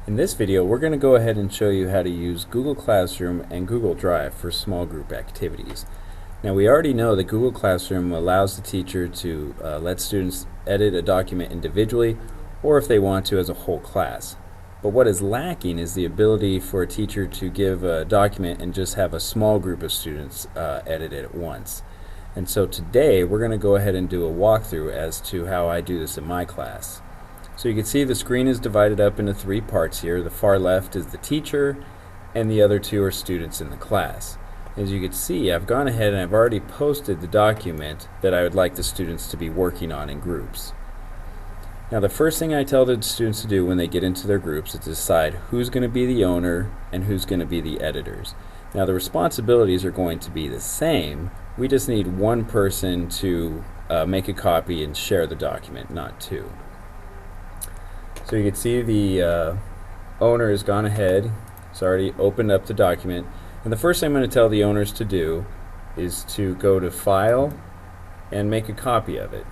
In this video, we're going to go ahead and show you how to use Google Classroom and Google Drive for small group activities. Now, we already know that Google Classroom allows the teacher to let students edit a document individually or if they want to as a whole class. But what is lacking is the ability for a teacher to give a document and just have a small group of students edit it at once. And so today, we're going to go ahead and do a walkthrough as to how I do this in my class. So you can see the screen is divided up into three parts here. The far left is the teacher, and the other two are students in the class. As you can see, I've gone ahead and I've already posted the document that I would like the students to be working on in groups. Now, the first thing I tell the students to do when they get into their groups is to decide who's going to be the owner and who's going to be the editors. Now, the responsibilities are going to be the same. We just need one person to make a copy and share the document, not two. So you can see the owner has gone ahead, it's already opened up the document, and the first thing I'm going to tell the owners to do is to go to File and make a copy of it.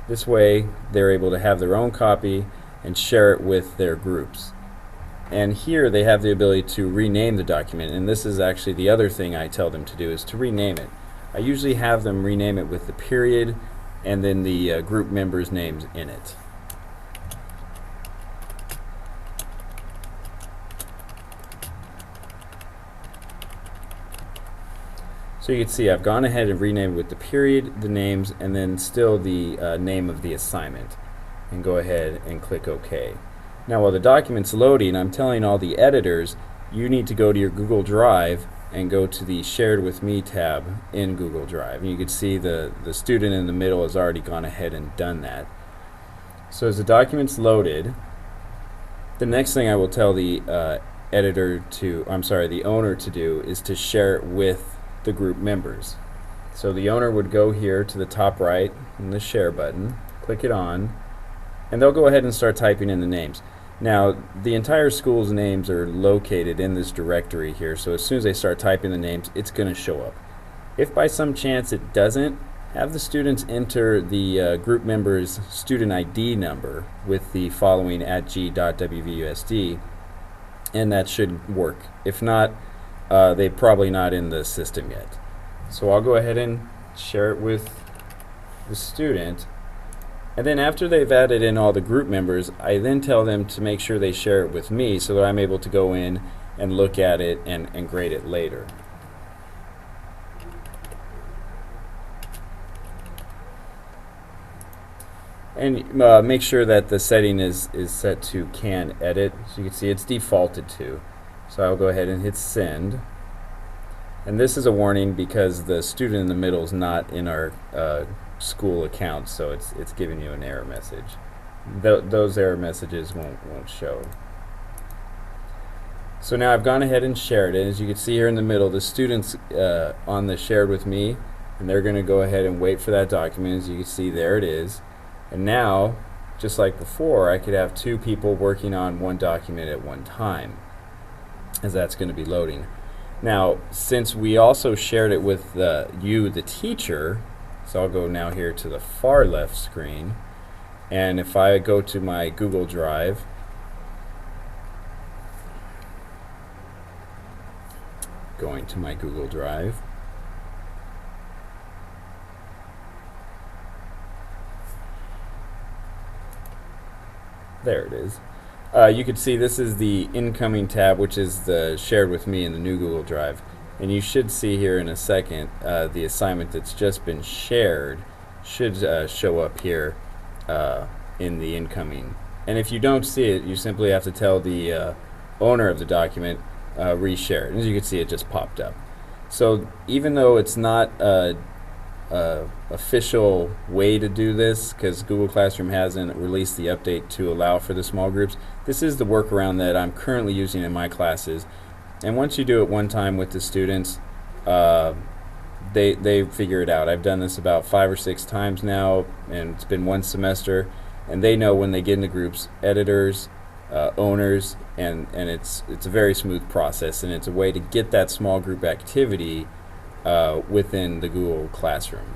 This way they're able to have their own copy and share it with their groups. And here they have the ability to rename the document, and this is actually the other thing I tell them to do, is to rename it. I usually have them rename it with the period and then the group members' names in it. So you can see I've gone ahead and renamed with the period, the names, and then still the name of the assignment. And go ahead and click OK. Now while the document's loading, I'm telling all the editors, you need to go to your Google Drive and go to the Shared with Me tab in Google Drive. And you can see the student in the middle has already gone ahead and done that. So as the document's loaded, the next thing I will tell the the owner to do is to share it with the group members. So the owner would go here to the top right in the share button, click it on, and they'll go ahead and start typing in the names. Now the entire school's names are located in this directory here, so as soon as they start typing the names, it's going to show up. If by some chance it doesn't, have the students enter the group member's student ID number with the following @g.wvusd, and that should work. If not, they're probably not in the system yet. So I'll go ahead and share it with the student, and then after they've added in all the group members, I then tell them to make sure they share it with me so that I'm able to go in and look at it and grade it later. And make sure that the setting is set to Can Edit. So you can see it's defaulted to. So I'll go ahead and hit Send. And this is a warning because the student in the middle is not in our school account, so it's giving you an error message. Those error messages won't show. So now I've gone ahead and shared it. As you can see here in the middle, the students on the Shared with Me, and they're going to go ahead and wait for that document. As you can see, there it is. And now, just like before, I could have two people working on one document at one time, as that's going to be loading. Now, since we also shared it with you, the teacher, so I'll go now here to the far left screen, and if I go to my Google Drive, going to my Google Drive, there it is. You can see this is the incoming tab, which is the Shared with Me in the new Google Drive. And you should see here in a second the assignment that's just been shared should show up here in the incoming. And if you don't see it, you simply have to tell the owner of the document reshare it. As you can see, it just popped up. So even though it's not official way to do this, because Google Classroom hasn't released the update to allow for the small groups, this is the workaround that I'm currently using in my classes. And once you do it one time with the students, they figure it out. I've done this about 5 or 6 times now, and it's been one semester, and they know when they get into groups, editors, owners, and it's a very smooth process, and it's a way to get that small group activity within the Google Classroom.